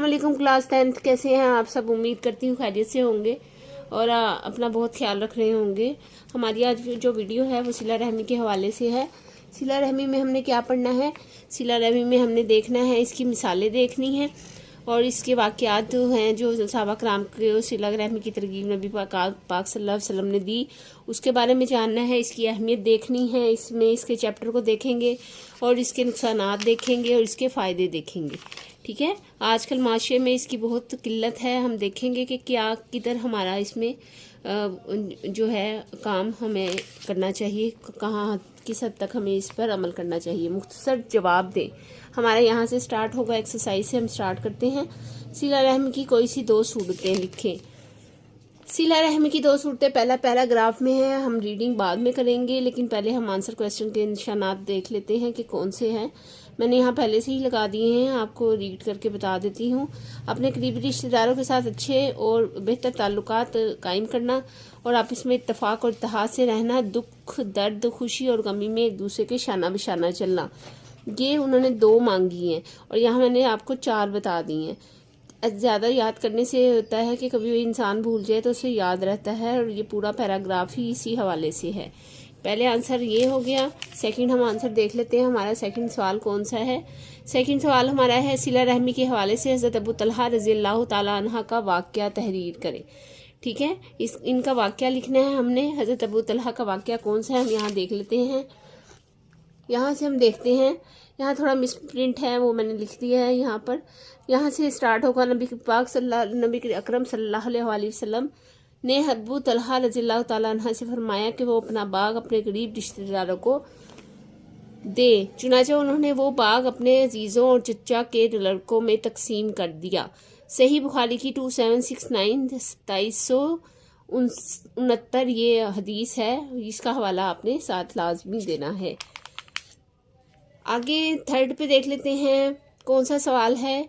अस्सलामुअलैकुम class 10th, कैसे हैं आप सब। उम्मीद करती हूँ खैरियत से होंगे और अपना बहुत ख्याल रख रहे होंगे। हमारी आज जो वीडियो है वो सिला रहमी के हवाले से है। सिला रहमी में हमने क्या पढ़ना है, सिला रहमी में हमने देखना है, इसकी मिसालें देखनी हैं और इसके वाक़यात हैं जो सहाबा कराम के सिला रहमी की तरगीब नबी पाक सल्लल्लाहु अलैहि वसल्लम ने दी, उसके बारे में जानना है, इसकी अहमियत देखनी है। इसमें इसके चैप्टर को देखेंगे और इसके नुकसानात देखेंगे और इसके फ़ायदे देखेंगे। ठीक है, आजकल माशरे में इसकी बहुत किल्लत है। हम देखेंगे कि क्या किधर हमारा इसमें जो है काम हमें करना चाहिए, कहाँ किस हद तक हमें इस पर अमल करना चाहिए। मुख्तसर जवाब दें। हमारा यहाँ से स्टार्ट होगा, एक्सरसाइज से हम स्टार्ट करते हैं। सिला रहमी की कोई सी दो सूरतें लिखें। सिला रहमी की दो सूरतें पहला पैराग्राफ में है, हम रीडिंग बाद में करेंगे, लेकिन पहले हम आंसर क्वेश्चन के निशानात देख लेते हैं कि कौन से हैं। मैंने यहाँ पहले से ही लगा दिए हैं, आपको रीड करके बता देती हूँ। अपने करीबी रिश्तेदारों के साथ अच्छे और बेहतर ताल्लुकात कायम करना और आपस में इत्तफाक और इत्तेहाद से रहना, दुख दर्द खुशी और गमी में एक दूसरे के शाना बिशाना चलना। ये उन्होंने दो मांगी हैं और यहाँ मैंने आपको 4 बता दी हैं। ज़्यादा याद करने से होता है कि कभी इंसान भूल जाए तो उसे याद रहता है, और ये पूरा पैराग्राफ ही इसी हवाले से है। पहले आंसर ये हो गया। सेकंड हम आंसर देख लेते हैं। हमारा सेकंड सवाल कौन सा है। सेकंड सवाल हमारा है, सिला रहमी के हवाले से हज़रत अबू तलहा रज़ियल्लाहु ताला अन्हा का वाक़या तहरीर करें। ठीक है, इनका वाक़या लिखना है हमने। हज़रत अबू तलहा का वाक़या कौन सा है हम यहाँ देख लेते हैं। यहाँ से हम देखते हैं, यहाँ थोड़ा मिस प्रिंट है, वो मैंने लिख दिया है यहाँ पर। यहाँ से स्टार्ट होगा। नबी अकरम सल्लल्लाहु अलैहि वसल्लम ने अबू तलहा रज़ियल्लाहु ताला अन्हा से फरमाया कि वो अपना बाग अपने करीब रिश्तेदारों को दे। चुनांचे उन्होंने वो बाग अपने अजीज़ों और चचा के लड़कों में तकसीम कर दिया। सही बुखारी की 2769 2769 ये हदीस है, इसका हवाला आपने साथ लाजमी देना है। आगे थर्ड पे देख लेते हैं कौन सा सवाल है।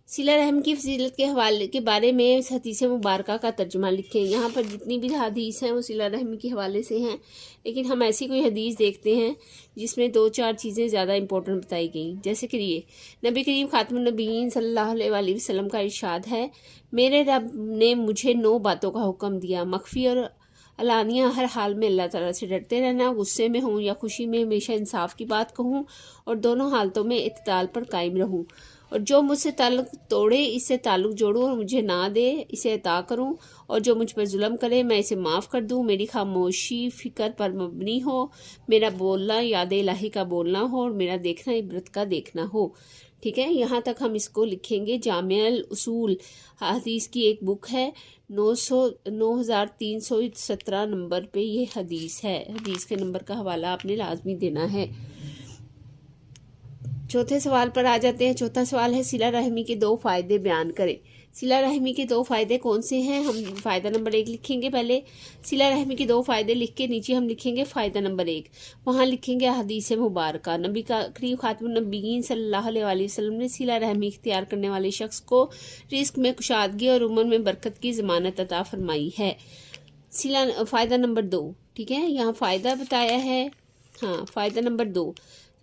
सिला रहम की फजीलत के हवाले के बारे में इस हदीस मुबारका का तर्जुमा लिखें। यहाँ पर जितनी भी हदीस हैं वो सिला रहमी के हवाले से हैं, लेकिन हम ऐसी कोई हदीस देखते हैं जिसमें 2-4 चीज़ें ज़्यादा इंपॉर्टेंट बताई गई। जैसे कि ये नबी करीम खातमुन नबीयीन सल्लल्लाहु अलैहि वसल्लम का इरशाद है, मेरे रब ने मुझे 9 बातों का हुक्म दिया। मख्फी और अलानिया हर हाल में अल्लाह ताला से डरते रहना, गुस्से में हूँ या खुशी में हमेशा इंसाफ की बात कहूँ और दोनों हालतों में इत्ताल पर कायम रहूँ, और जो मुझसे ताल्लुक़ तोड़े इससे ताल्लुक़ जोड़ूँ और मुझे ना दे इसे अता करूँ, और जो मुझ पर जुल्म करे मैं इसे माफ़ कर दूँ। मेरी खामोशी फ़िक्र पर मबनी हो, मेरा बोलना याद इलाही का बोलना हो और मेरा देखना इबरत का देखना हो। ठीक है, यहाँ तक हम इसको लिखेंगे। जामिअल उसूल हदीस की एक बुक है, 9317 नंबर पे ये हदीस है। हदीस के नंबर का हवाला आपने लाजमी देना है। चौथे सवाल पर आ जाते हैं। चौथा सवाल है, सिला रहमी के 2 फ़ायदे बयान करें। सिला रहमी के 2 फ़ायदे कौन से हैं, हम फ़ायदा नंबर 1 लिखेंगे। पहले सिला रहमी के 2 फ़ायदे लिख के नीचे हम लिखेंगे फ़ायदा नंबर 1, वहाँ लिखेंगे हदीस मुबारका। नबी का करीम खातमुन नबीयीन सल्लल्लाहु अलैहि वसल्लम ने सिला रहमी इख्तियार करने वाले शख्स को रिस्क में कुशादगी और उम्र में बरकत की ज़मानत अता फरमाई है। फ़ायदा नंबर 2, ठीक है, यहाँ फ़ायदा बताया है। हाँ, फ़ायदा नंबर 2,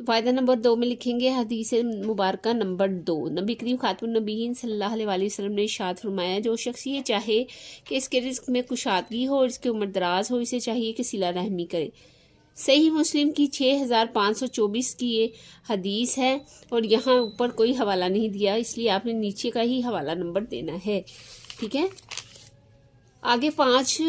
फ़ायदा नंबर 2 में लिखेंगे हदीस मुबारका नंबर 2। नबी करीम खातमुन नबीयीन सल्लल्लाहु अलैहि वसल्लम ने इरशाद फरमाया, जो शख्स ये चाहे कि इसके रिस्क में कुशादगी हो और इसकी उम्र दराज हो, इसे चाहिए कि सिला रहमी करे। सही मुस्लिम की 6524 की ये हदीस है और यहाँ ऊपर कोई हवाला नहीं दिया, इसलिए आपने नीचे का ही हवाला नंबर देना है। ठीक है, आगे 5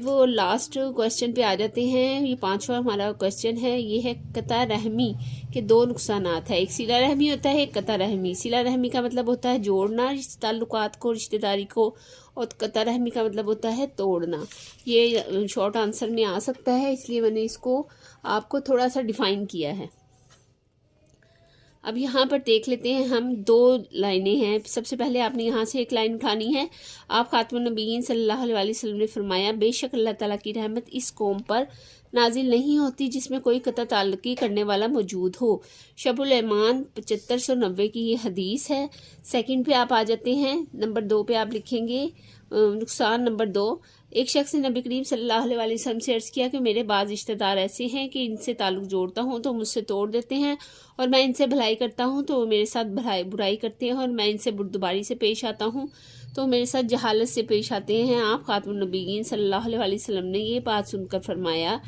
और लास्ट क्वेश्चन पे आ जाते हैं। ये 5वां हमारा क्वेश्चन है, ये है कता रहमी के 2 नुकसानात है। एक सिला रहमी होता है, एक कता रहमी। सिला रहमी का मतलब होता है जोड़ना ताल्लुकात को, रिश्तेदारी को, और कता रहमी का मतलब होता है तोड़ना। ये शॉर्ट आंसर में आ सकता है, इसलिए मैंने इसको आपको थोड़ा सा डिफाइन किया है। अब यहाँ पर देख लेते हैं हम 2 लाइनें हैं। सबसे पहले आपने यहाँ से एक लाइन उठानी है। आप खातमुन नबीयीन सल्लल्लाहु अलैहि वसल्लम ने फरमाया, बेशक अल्लाह ताला की रहमत इस कौम पर नाजिल नहीं होती जिसमें कोई कता ताल्लुकी करने वाला मौजूद हो। शबुल ईमान 7590 की ये हदीस है। सेकंड पे आप आ जाते हैं, नंबर 2 पे आप लिखेंगे नुकसान नंबर 2, एक शख्स ने नबी करीम सल्लल्लाहु अलैहि वसल्लम से अर्ज़ किया कि मेरे बाज़ रिश्तेदार ऐसे हैं कि इनसे ताल्लुक़ जोड़ता हूँ तो मुझसे तोड़ देते हैं, और मैं इनसे भलाई करता हूँ तो वो मेरे साथ बुराई करते हैं, और मैं इनसे बुर्दबारी से पेश आता हूँ तो मेरे साथ जहालत से पेश आते हैं। आप खातमुन नबीयीन सल्लल्लाहु अलैहि वसल्लम ने ये बात सुनकर फरमाया,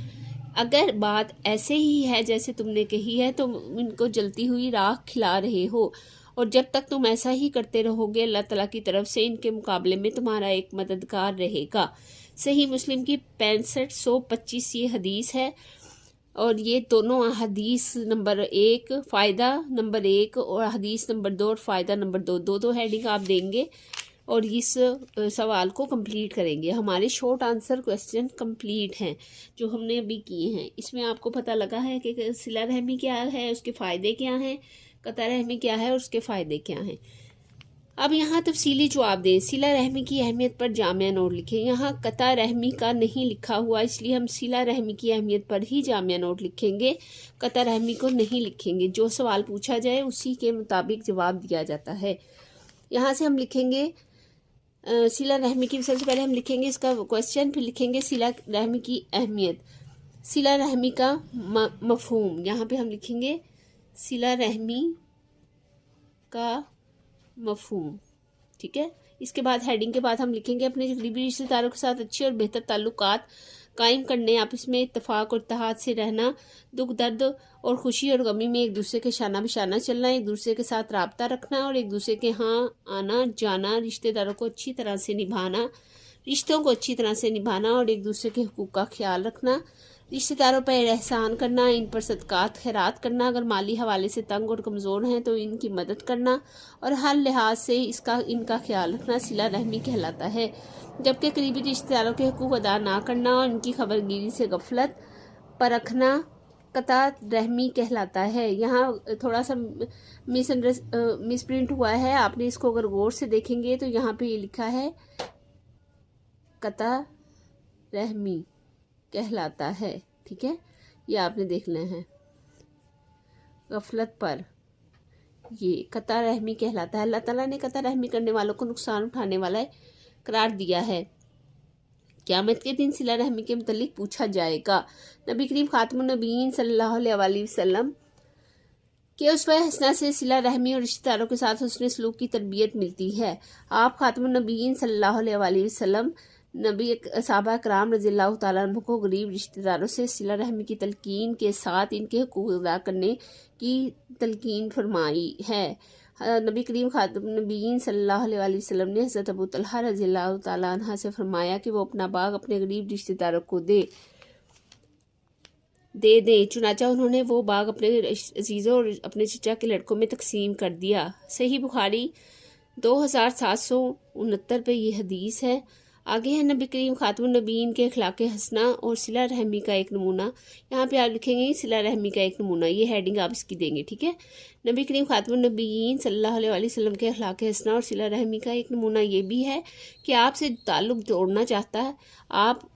अगर बात ऐसे ही है जैसे तुमने कही है तो इनको जलती हुई राख खिला रहे हो, और जब तक तुम ऐसा ही करते रहोगे अल्लाह ताला की तरफ से इनके मुकाबले में तुम्हारा एक मददगार रहेगा। सही मुस्लिम की 6525 ये हदीस है, और ये दोनों हदीस नंबर 1 फ़ायदा नंबर 1 और हदीस नंबर 2 और फ़ायदा नंबर 2, दो हेडिंग आप देंगे और इस सवाल को कंप्लीट करेंगे। हमारे शॉर्ट आंसर क्वेश्चन कंप्लीट हैं जो हमने अभी किए हैं। इसमें आपको पता लगा है कि सिला रहमी क्या है, उसके फ़ायदे क्या हैं, कता रहमी क्या है और उसके फ़ायदे क्या हैं। अब यहाँ तफसीली जवाब दें। सिला रहमी की अहमियत पर जामिया नोट लिखें। यहाँ कता रहमी का नहीं लिखा हुआ, इसलिए हम सिला रहमी की अहमियत पर ही जामिया नोट लिखेंगे, कता रहमी को नहीं लिखेंगे। जो सवाल पूछा जाए उसी के मुताबिक जवाब दिया जाता है। यहाँ से हम लिखेंगे सिला रहमी की, सबसे पहले हम लिखेंगे इसका क्वेश्चन, फिर लिखेंगे सिला रहमी की अहमियत, सिला रहमी का मफहूम। यहाँ पे हम लिखेंगे सिला रहमी का मफहूम, ठीक है। इसके बाद हेडिंग के बाद हम लिखेंगे अपने करीबी रिश्तेदारों के साथ अच्छे और बेहतर ताल्लुकात कायम करने, आपस में इत्तेफाक और इत्तेहाद से रहना, दुख दर्द और खुशी और गमी में एक दूसरे के शाना बिशाना चलना, एक दूसरे के साथ राब्ता रखना और एक दूसरे के यहाँ आना जाना, रिश्तेदारों को अच्छी तरह से निभाना, रिश्तों को अच्छी तरह से निभाना और एक दूसरे के हुकूक का ख्याल रखना, रिश्तेदारों पर एहसान करना, इन पर सदकात खैरात करना, अगर माली हवाले से तंग और कमज़ोर हैं तो इनकी मदद करना और हर लिहाज से इनका ख्याल रखना सिला रहमी कहलाता है। जबकि करीबी रिश्तेदारों के हुकूक अदा ना करना और इनकी खबरगिरी से गफलत पर रखना कता रहमी कहलाता है। यहाँ थोड़ा सा मिसप्रिंट हुआ है, आपने इसको अगर गौर से देखेंगे तो यहाँ पे ये लिखा है कता रहमी कहलाता है, ठीक है, ये आपने देखना है। गफलत पर ये कता रहमी कहलाता है। अल्लाह ताला ने कता रहमी करने वालों को नुकसान उठाने वाला करार दिया है। क़यामत के दिन सिला रहमी के मुतल्लिक पूछा जाएगा। नबी करीम खातमुन नबीयीन सल्लल्लाहु अलैहि वसल्लम के उसवा हसना से सिला रहमी और रिश्तेदारों के साथ हुस्न सलूक की तरबियत मिलती है। आप खातमुन नबीयीन सल्लल्लाहु अलैहि वसल्लम नबी सहाबा कराम रज़ियल्लाहु ताला अन्हुम को गरीब रिश्तेदारों से सिला रहमी की तलकीन के साथ इनके हुकूक अदा करने की तलकीन फरमाई है। नबी करीम खातमुन नबीयीन सल्लल्लाहु अलैहि वसल्लम ने हज़रत अबू तलहा रज़ियल्लाहु ताला अन्हा से फरमाया कि वो अपना बाग अपने गरीब रिश्तेदारों को दे दे। चुनाचा उन्होंने वो बाग अपने अजीज़ों और अपने चचा के लड़कों में तकसीम कर दिया। सही बुखारी 2769 पे ये हदीस है। आगे है नबी करीम खातमुन नबीयीन के अखलाक हसना और सिला रहमी का एक नमूना। यहाँ पे आप लिखेंगे सिला रहमी का एक नमूना, ये हेडिंग आप इसकी देंगे, ठीक है। नबी करीम खातमुन नबीयीन सल्लल्लाहु अलैहि वसल्लम के अखलाक हसना और सिला रहमी का एक नमूना ये भी है कि आपसे ताल्लुक़ जोड़ना चाहता है, आप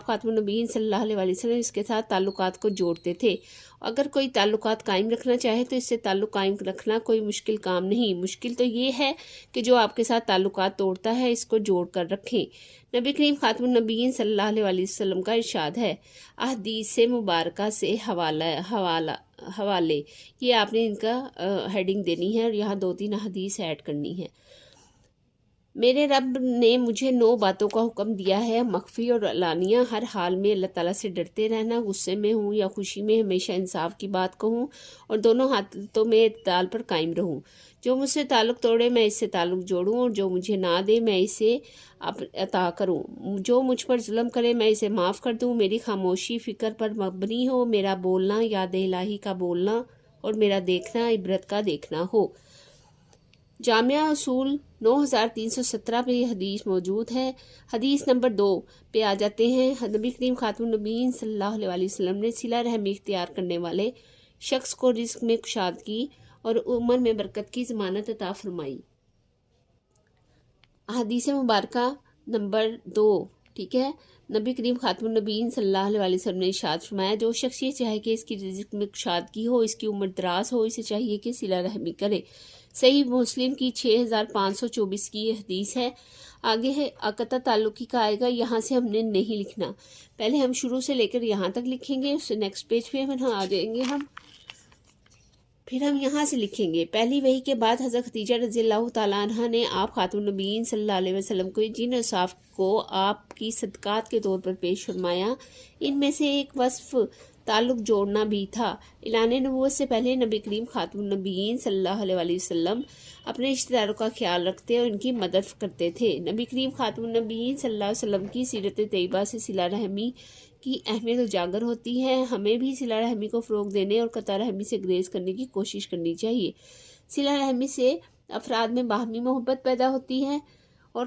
खातमुन नबीयीन सल्लल्लाहु अलैहि वसल्लम इसके साथ ताल्लुकात को जोड़ते थे। अगर कोई ताल्लुकात कायम रखना चाहे तो इससे ताल्लुक़ कायम रखना कोई मुश्किल काम नहीं। मुश्किल तो ये है कि जो आपके साथ ताल्लुकात तोड़ता है इसको जोड़ कर रखें। नबी करीम खातमुन नबीयीन सल्लल्लाहु अलैहि वसल्लम का इरशाद है, अहदीस मुबारका से हवाले, ये आपने इनका हेडिंग देनी है और यहाँ 2-3 हदीस ऐड करनी है। मेरे रब ने मुझे 9 बातों का हुक्म दिया है, मख्फी और अलानिया, हर हाल में अल्लाह ताला से डरते रहना, गुस्से में हूँ या खुशी में हमेशा इंसाफ की बात कहूँ और दोनों हाथों में इत्ताल पर कायम रहूँ। जो मुझसे ताल्लुक़ तोड़े मैं इससे ताल्लुक़ जोड़ूँ और जो मुझे ना दे मैं इसे अता करूँ। जो मुझ पर जुल्म करे मैं इसे माफ़ कर दूँ। मेरी खामोशी फ़िक्र पर मबनी हो, मेरा बोलना याद इलाही का बोलना और मेरा देखना इबरत का देखना हो। जामिया उसूल 9317 पे यह हदीस मौजूद है। हदीस नंबर 2 पे आ जाते हैं। नबी करीम खातमुन नबीयीन सल्लल्लाहु अलैहि वसल्लम ने सिला रहमी इख्तियार करने वाले शख्स को रिज़्क में कुशादगी और उम्र में बरकत की ज़मानत अता फरमाई। हदीस मुबारका नंबर 2 ٹھیک ہے. نبی کریم خاتم النبیین صلی اللہ علیہ وسلم نے ارشاد فرمایا جو شخص یہ چاہے کہ اس کی رزق میں کشادگی ہو، اس کی عمر دراز ہو، اسے چاہیے کہ صلہ رحمی کرے. صحیح مسلم کی 6524 کی یہ حدیث ہے. آگے ہے قطع تعلقی کا آئے گا. یہاں سے ہم نے نہیں لکھنا، پہلے ہم شروع سے لے کر یہاں تک لکھیں گے، اس سے نیکسٹ پیج پہ ہم آ جائیں گے پھر ہم یہاں سے لکھیں گے. پہلی وحی کے بعد حضرت خدیجہ رضی اللہ تعالیٰ عنہ نے آپ خاتم النبیین صلی اللہ علیہ وسلم کو جن اوصاف کو آپ کی صدقات کے طور پر پیش فرمایا، ان میں سے ایک وصف تعلق جوڑنا بھی تھا. اعلان نبوت سے پہلے نبی کریم خاتم النبیین صلی اللہ علیہ وسلم اپنے رشتہ داروں کا خیال رکھتے اور ان کی مدد کرتے تھے. نبی کریم خاتم النبیین صلی اللہ علیہ وسلم کی سیرت طیبہ سے صلہ رحمی کی اہمیت اجاگر ہوتی ہے. ہمیں بھی صلہ رحمی کو فروغ دینے اور قطع رحمی سے گریز کرنے کی کوشش کرنی چاہیے. صلہ رحمی سے افراد میں باہمی محبت پیدا ہوتی ہے اور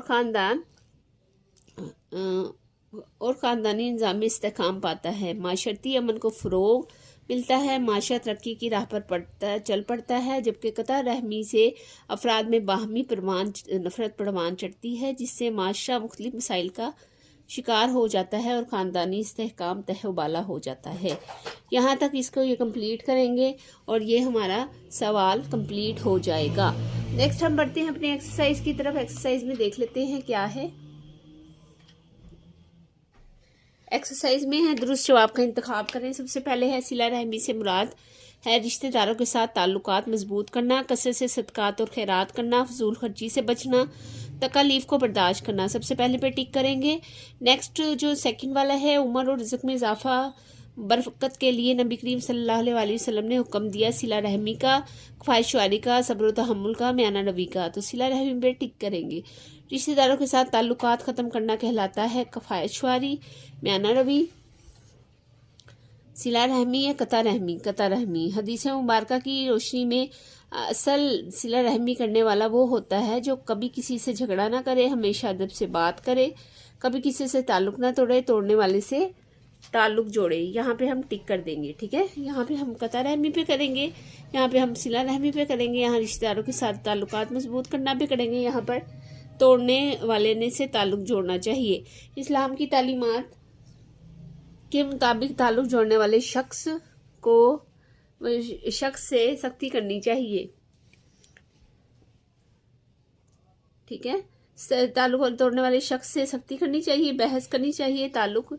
خاندانی نظام میں استحکام پاتا ہے. معاشرتی امن کو فروغ ملتا ہے، معاشرہ ترقی کی راہ پر چل پڑتا ہے، جبکہ قطع رحمی سے افراد میں باہمی نفرت پروان چڑھتی ہے، جس سے معاشرہ مختلف مسائل کا شکار ہو جاتا ہے اور خاندانی استحکام تہ و بالا ہو جاتا ہے. یہاں تک اس کو یہ کمپلیٹ کریں گے اور یہ ہمارا سوال کمپلیٹ ہو جائے گا. نیکسٹ ہم بڑھتے ہیں اپنے ایکسرسائز کی طرف. ایکسرسائز میں دیکھ لیتے ہیں کیا ہے. ایکسرسائز میں ہے درست جواب کا انتخاب کریں. سب سے پہلے ہے صلہ رحمی سے مراد ہے رشتہ داروں کے ساتھ تعلقات مضبوط کرنا، کثرت سے صدقات اور خیرات کرنا، فضول خرچی سے بچنا، تکالیف کو برداشت کرنا. سب سے پہلے پہ ٹک کریں گے. نیکسٹ جو سیکنڈ والا ہے عمر اور رزق میں اضافہ برکت کے لیے نبی کریم صلی اللہ علیہ وسلم نے حکم دیا صلہ رحمی کا، خواہش شواری کا، صبر و تحمل کا، میانہ روی کا. تو صلہ رحمی پہ ٹک کریں گے. رشتہ داروں کے ساتھ تعلقات ختم کرنا کہلاتا ہے خواہش شواری، میانہ روی، صلہ رحمی یا قطع رحمی. قطع رحمی حدیث مبارکہ کی روشنی میں اصل صلہ رحمی کرنے والا وہ ہوتا ہے جو کبھی کسی سے جھگڑا نہ کرے، ہمیشہ ادب سے بات کرے، کبھی کسی سے تعلق نہ توڑے، توڑنے والے سے تعلق جوڑے. یہاں پہ ہم ٹک کر دیں گے. ٹھیک ہے، یہاں پہ ہم قطع رحمی پہ کریں گے، یہاں پہ ہم صلہ رحمی پہ کریں گے، یہاں رشتہ داروں کے ساتھ تعلقات مضبوط کرنا پہ کریں گے، یہاں پر توڑنے والے نے سے تعلق جوڑنا چاہیے. اسلام کی تعلیمات کے مطابق تعلق جوڑنے والے شخص سے سختی کرنی چاہیے. ٹھیک ہے، تعلق توڑنے والے شخص سے سختی کرنی چاہیے، بحث کرنی چاہیے، تعلق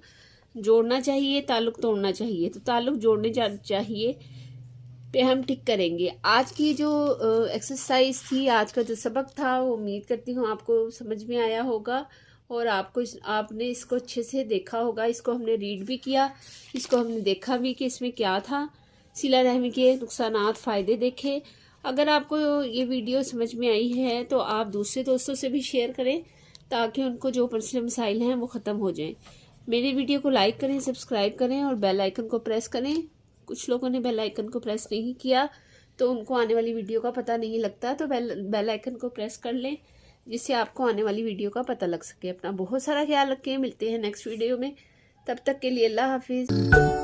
جوڑنا چاہیے، تعلق توڑنا چاہیے. تو تعلق جوڑنے چاہیے پہ ہم ٹک کریں گے. آج کی جو ایکسرسائز تھی، آج کا جو سبق تھا، وہ امید کرتی ہوں آپ کو سمجھ میں آیا ہوگا اور آپ نے اس کو اچھے سے دیکھا ہوگا. اس کو ہم نے ریڈ بھی کیا، اس کو ہم نے دیکھا بھی کہ اس میں کیا تھا. صلہ رحمی کے نقصانات، فائدے دیکھے. اگر آپ کو یہ ویڈیو سمجھ میں آئی ہے تو آپ دوسرے دوستوں سے بھی شیئر کریں تاکہ ان کو جو مسئلے مسائل ہیں وہ ختم ہو جائیں. میری ویڈیو کو لائک کریں، سبسکرائب کریں اور بیل آئیکن کو پریس کریں. کچھ لوگوں نے بیل آئیکن کو پریس نہیں کیا تو ان کو آنے والی ویڈیو کا پتہ نہیں لگتا، تو بیل آئیکن کو پریس کر لیں جس سے آپ کو آنے والی ویڈیو کا پتہ لگ سکے. اپنا بہت سارا خیال رکھیں. ملتے ہیں نیکسٹ ویڈیو میں. تب تک کے لیے اللہ حافظ.